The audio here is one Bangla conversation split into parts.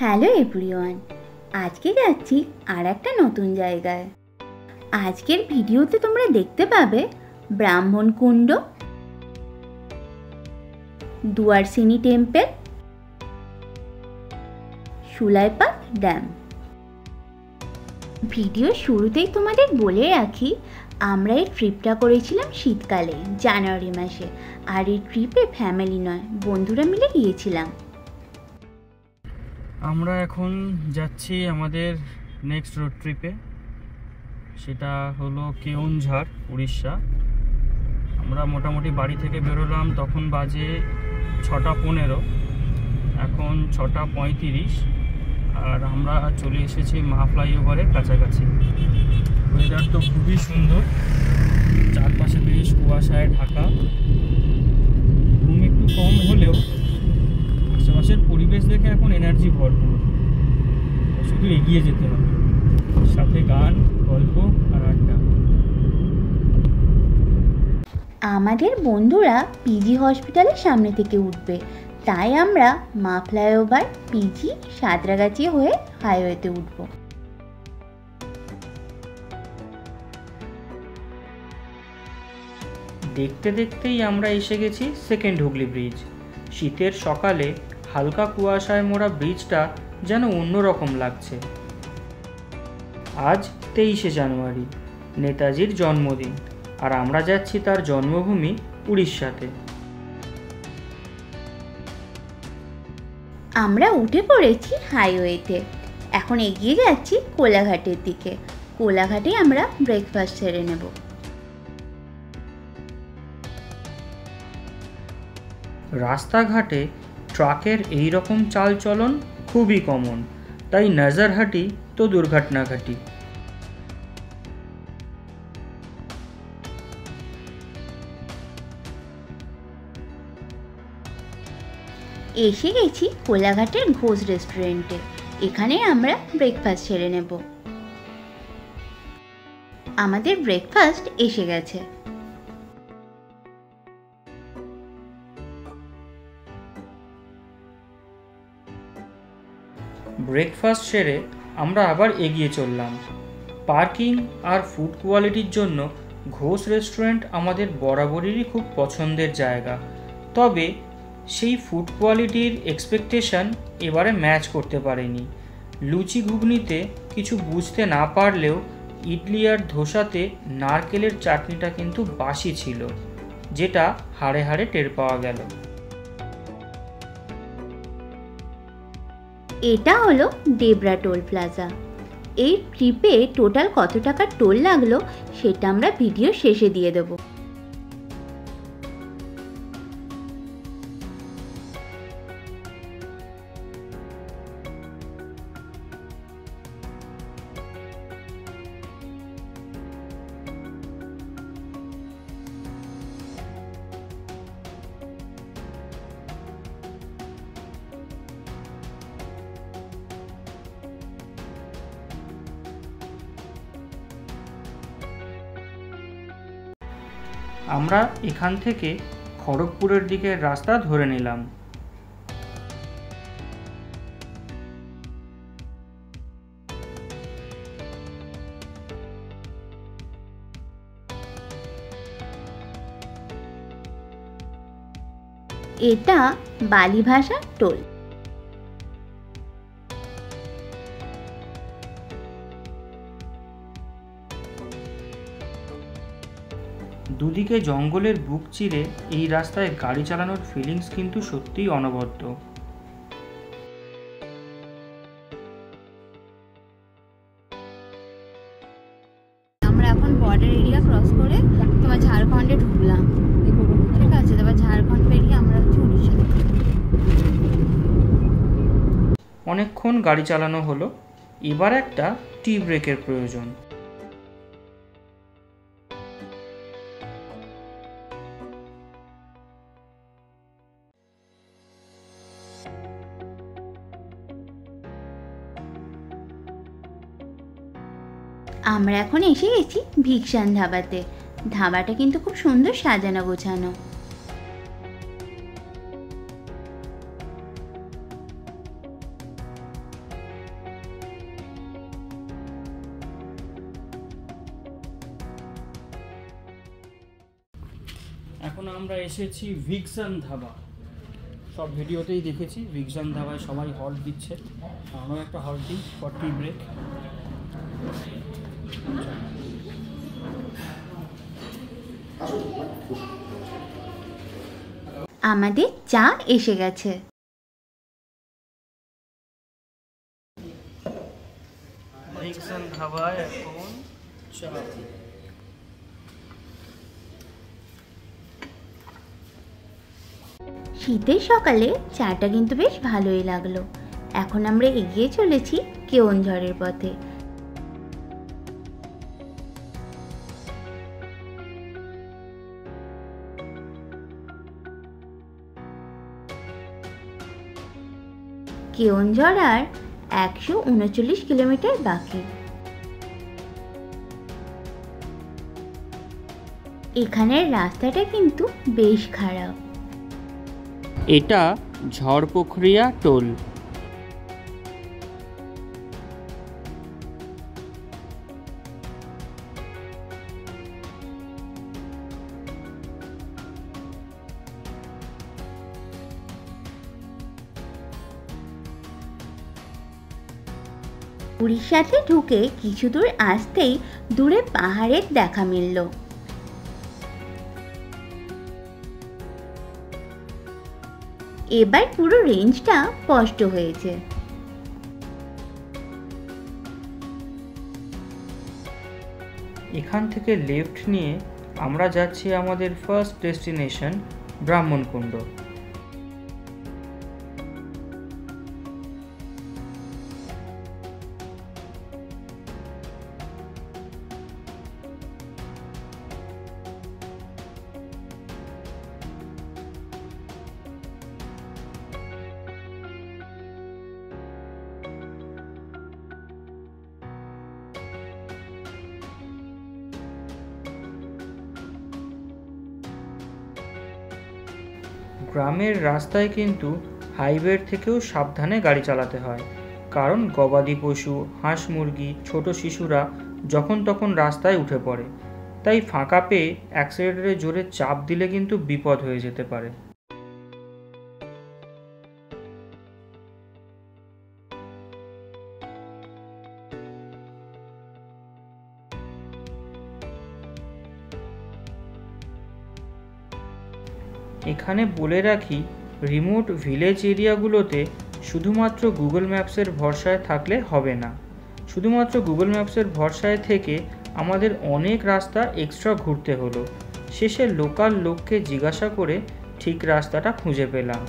হ্যালো এভরিওয়ান, আজকে যাচ্ছি আর একটা নতুন জায়গায়। আজকের ভিডিওতে তোমরা দেখতে পাবে ব্রাহ্মণকুণ্ড, দুয়ারসিনি টেম্পল, সুলাইপাত ড্যাম। ভিডিওর শুরুতেই তোমাদের বলে রাখি, আমরা এই ট্রিপটা করেছিলাম শীতকালে, জানুয়ারি মাসে। আর এই ট্রিপে ফ্যামিলি নয়, বন্ধুরা মিলে গিয়েছিলাম। আমরা এখন যাচ্ছি আমাদের নেক্সট রোড ট্রিপে, সেটা হলো কেওনঝাড়, উড়িষ্যা। আমরা মোটামুটি বাড়ি থেকে বেরোলাম, তখন বাজে 6:15, এখন 6:35, আর আমরা চলে এসেছি মা ফ্লাইওভারের কাছাকাছি। ওয়েদার তো খুবই সুন্দর, চারপাশে বেশ কুয়াশায় ঢাকা। ঘুম একটু কম হলেও আশেপাশের পরিবেশ দেখে এখন এনার্জি ভরপুর। শুধু এগিয়ে যেতে হবে, সাথে গান, গল্প আর আড্ডা। আমাদের বন্ধুরা পিজি হসপিটালের সামনে থেকে উঠবে, তাই আমরা মা ফ্লাইওভার, পিজি, সাঁতরাগাছি হয়ে হাইওয়েতে উঠব। দেখতে দেখতেই আমরা এসে গেছি সেকেন্ড হুগলি ব্রিজ। শীতের সকালে হালকা কুয়াশায় মোড়া ব্রিজটা যেন অন্যরকম লাগছে। আজ 23শে জানুয়ারি, নেতাজির জন্মদিন, আর আমরা যাচ্ছি তার জন্মভূমি উড়িষ্যাতে। আমরা উঠে পড়েছি হাইওয়েতে, এখন এগিয়ে যাচ্ছি কোলাঘাটের দিকে। কোলাঘাটে আমরা ব্রেকফাস্ট সেরে নেব। রাস্তাঘাটে ট্রাকের এই রকম চালচলন খুবই কমন, তাই নজরহাটি তো দুর্ঘটনা ঘাটি। এসে গেছি কোলাঘাটের ঘোষ রেস্টুরেন্টে, এখানে আমরা ব্রেকফাস্ট সেরে নেব। আমাদের ব্রেকফাস্ট এসে গেছে। ব্রেকফাস্ট সেরে আমরা আবার এগিয়ে চললাম। পার্কিং আর ফুড কোয়ালিটির জন্য ঘোষ রেস্টুরেন্ট আমাদের বরাবরেরই খুব পছন্দের জায়গা, তবে সেই ফুড কোয়ালিটির এক্সপেকটেশন এবারে ম্যাচ করতে পারেনি। লুচি ঘুগনিতে কিছু বুঝতে না পারলেও ইডলি আর ধোসাতে নারকেলের চাটনিটা কিন্তু বাসি ছিল, যেটা হাড়ে হাড়ে টের পাওয়া গেল। এটা হলো ডেবরা টোল প্লাজা। এই ট্রিপে টোটাল কত টাকা টোল লাগলো সেটা আমরা ভিডিও শেষে দিয়ে দেব। আমরা এখান থেকে খড়গপুরের দিকের রাস্তা ধরে নিলাম। এটা বালি ভাষার টোল। দুদিকে জঙ্গলের বুক চিরে এই রাস্তায় গাড়ি চালানোর ফিলিংস কিন্তু সত্যিই অনবদ্য। আমরা এখন বর্ডার এরিয়া ক্রস করে তোমার ঝাড়খণ্ডে ঢুকলাম, ঠিক আছে? তারপর ঝাড়খণ্ড পেরিয়ে আমরা উড়িষ্যা। অনেকক্ষণ গাড়ি চালানো হলো, এবার একটা টি ব্রেকের প্রয়োজন। আমরা এখন এসে গেছি ভিকসান ধাবাতে। ধাবাটা কিন্তু খুব সুন্দর সাজানো গোছানো। এখন আমরা এসেছি ভিকসান ধাবা। সব ভিডিওতেই দেখেছি ভিকসান ধাবায় সবাই হল্ট দিচ্ছে, আমরাও একটা হল্ট দিই ফর টি ব্রেক। আমাদের চা এসে গেছে। ভিকসান ধাবায় এখন চা। শীতের সকালে চাটা কিন্তু বেশ ভালোই লাগলো। এখন আমরা এগিয়ে চলেছি কেওনঝড়ের পথে। কেওনঝড় আর 139 কিলোমিটার বাকি। এখানের রাস্তাটা কিন্তু বেশ খারাপ। এটা ঝড়পোখরিয়া টোল। উড়িষ্যাতে ঢুকে কিছু দূর আসতেই দূরে পাহাড়ের দেখা মিলল। এবার পুরো রেঞ্জটা স্পষ্ট হয়েছে। এখান থেকে লেফট নিয়ে আমরা যাচ্ছি আমাদের ফার্স্ট ডেস্টিনেশন ব্রাহ্মণকুণ্ড। গ্রামের রাস্তায় কিন্তু হাইওয়ের থেকেও সাবধানে গাড়ি চালাতে হয়, কারণ গবাদি পশু, হাঁস মুরগি, ছোট শিশুরা যখন তখন রাস্তায় উঠে পড়ে। তাই ফাঁকা পেয়ে অ্যাক্সিলেটরে জোরে চাপ দিলে কিন্তু বিপদ হয়ে যেতে পারে। এখানে বলে রাখি, রিমোট ভিলেজ এরিয়াগুলোতে শুধুমাত্র গুগল ম্যাপসের ভরসায় থাকলে হবে না। শুধুমাত্র গুগল ম্যাপসের ভরসায় থেকে আমাদের অনেক রাস্তা এক্সট্রা ঘুরতে হলো। শেষে লোকাল লোককে জিজ্ঞাসা করে ঠিক রাস্তাটা খুঁজে পেলাম।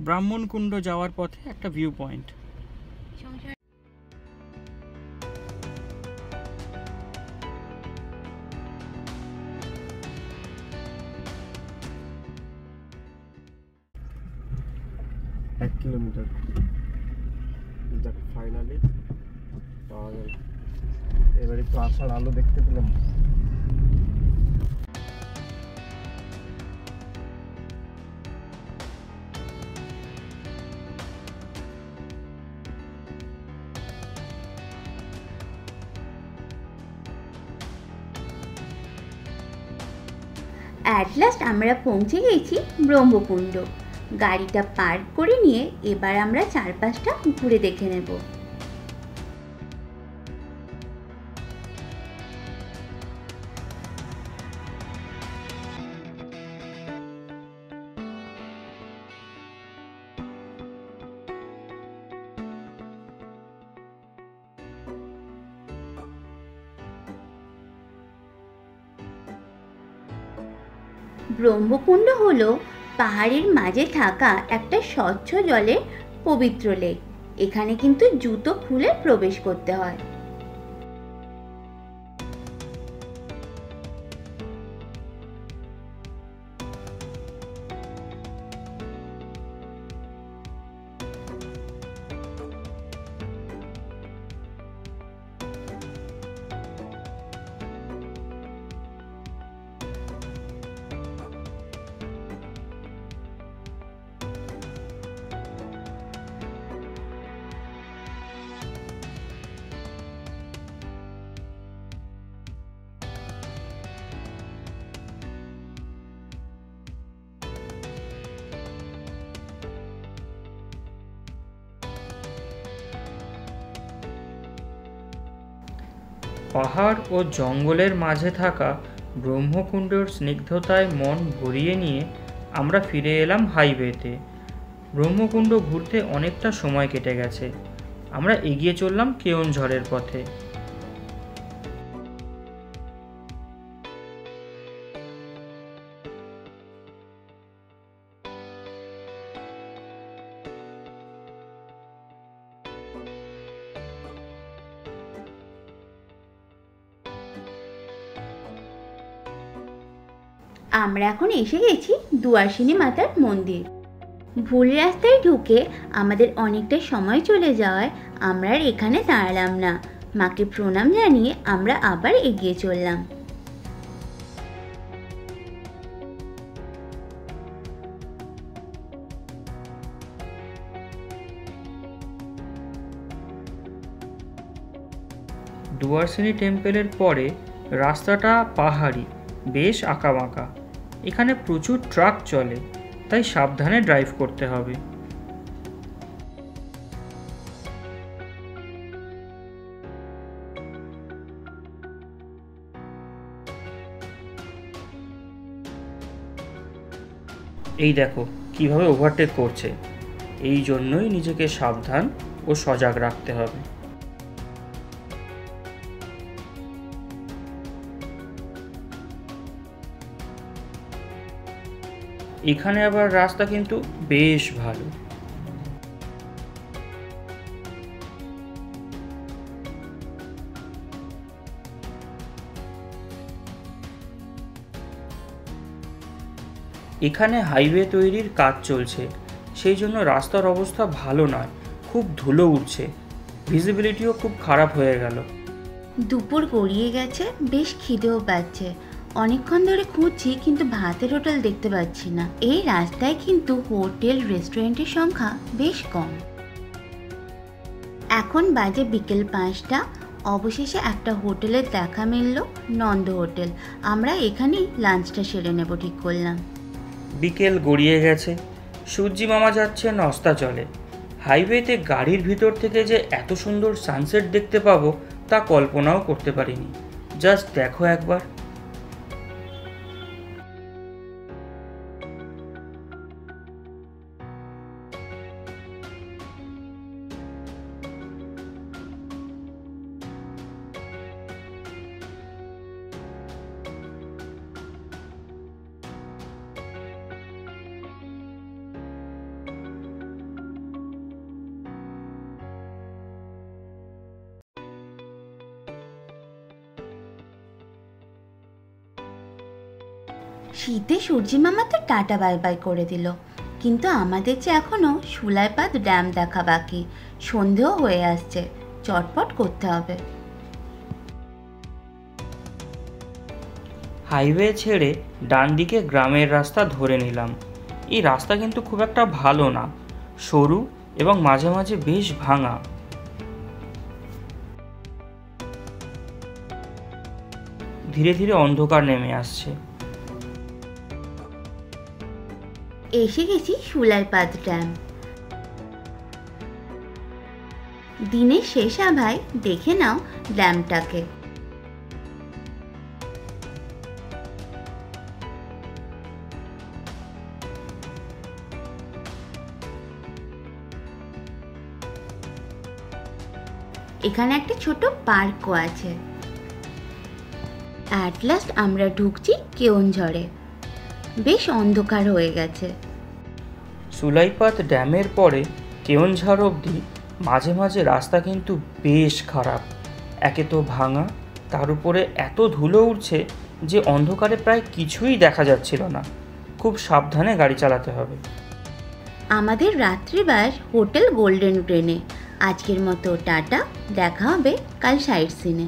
ব্রাহ্মণকুণ্ড যাওয়ার পথে একটা ভিউ পয়েন্ট। এক কিলোমিটার যাক ফাইনালি পাওয়া গেল। এবারে একটু আসার আলো দেখতে পেলাম। অ্যাট লাস্ট আমরা পৌঁছে গেছি ব্রহ্মকুণ্ড। গাড়িটা পার্ক করে নিয়ে এবার আমরা চারপাশটা ঘুরে দেখে নেব। ব্রহ্মকুণ্ড হলো পাহাড়ের মাঝে থাকা একটা স্বচ্ছ জলের পবিত্র লেক। এখানে কিন্তু জুতো খুলে প্রবেশ করতে হয়। পাহাড় ও জঙ্গলের মাঝে থাকা ব্রহ্মকুণ্ডর স্নিগ্ধতায় মন ভরিয়ে নিয়ে আমরা ফিরে এলাম হাইওয়েতে। ব্রহ্মকুণ্ড ঘুরতে অনেকটা সময় কেটে গেছে। আমরা এগিয়ে চললাম কেওনঝড়ের পথে। আমরা এখন এসে গেছি দুয়ার্সিনী মাতার মন্দির। ভুল রাস্তায় ঢুকে আমাদের অনেকটা সময় চলে যাওয়ায় আমরা আর এখানে দাঁড়ালাম না। মাকে প্রণাম জানিয়ে আমরা আবার এগিয়ে চললাম। দুয়ার্সিনী টেম্পলের পরে রাস্তাটা পাহাড়ি, বেশ আঁকাবাঁকা। এখানে প্রচুর ট্রাক চলে, তাই সাবধানে ড্রাইভ করতে হবে। এই দেখো কিভাবে ওভারটেক করছে। এই জন্যই নিজেকে সাবধান ও সজাগ রাখতে হবে। এখানে আবার রাস্তা কিন্তু বেশ ভালো। এখানে হাইওয়ে তৈরির কাজ চলছে, সেই জন্য রাস্তার অবস্থা ভালো নয়, খুব ধুলো উঠছে, ভিজিবিলিটিও খুব খারাপ হয়ে গেল। দুপুর গড়িয়ে গেছে, বেশ খিদেও পাচ্ছে। অনেকক্ষণ ধরে খুঁজছি কিন্তু ভাতের হোটেল দেখতে পাচ্ছি না। এই রাস্তায় কিন্তু হোটেল রেস্টুরেন্টের সংখ্যা বেশ কম। এখন বাজে বিকেল 5টা। অবশেষে একটা হোটেলের দেখা মিলল, নন্দ হোটেল। আমরা এখানেই লাঞ্চটা সেরে নেব ঠিক করলাম। বিকেল গড়িয়ে গেছে, সূর্যি মামা যাচ্ছে অস্তাচলে। হাইওয়েতে গাড়ির ভিতর থেকে যে এত সুন্দর সানসেট দেখতে পাবো তা কল্পনাও করতে পারিনি। জাস্ট দেখো একবার। শীতে সূর্যি মামা তো টাটা বাই বাই করে দিল, কিন্তু আমাদের যে এখনো সুলাইপাত ড্যাম দেখা বাকি। সন্ধেও হয়ে আসছে, চটপট করতে হবে। হাইওয়ে ছেড়ে ডান দিকে গ্রামের রাস্তা ধরে নিলাম। এই রাস্তা কিন্তু খুব একটা ভালো না, সরু এবং মাঝে মাঝে বেশ ভাঙা। ধীরে ধীরে অন্ধকার নেমে আসছে। এসে গেছি সুলাইপাত ড্যাম। দিনের শেষ আভায় দেখে নাও ড্যামটাকে। এখানে একটা ছোট পার্কও আছে। অ্যাট লাস্ট আমরা ঢুকছি কেওনঝড়ে। বেশ অন্ধকার হয়ে গেছে। সুলাইপাত ড্যামের পরে কেওনঝড় অবধি মাঝে মাঝে রাস্তা কিন্তু বেশ খারাপ। একে তো ভাঙা, তার উপরে এত ধুলো উঠছে যে অন্ধকারে প্রায় কিছুই দেখা যাচ্ছিল না। খুব সাবধানে গাড়ি চালাতে হবে। আমাদের রাত্রিবাস হোটেল গোল্ডেন গ্রেনে। আজকের মতো টাটা, দেখা হবে কাল সাইট সিনে।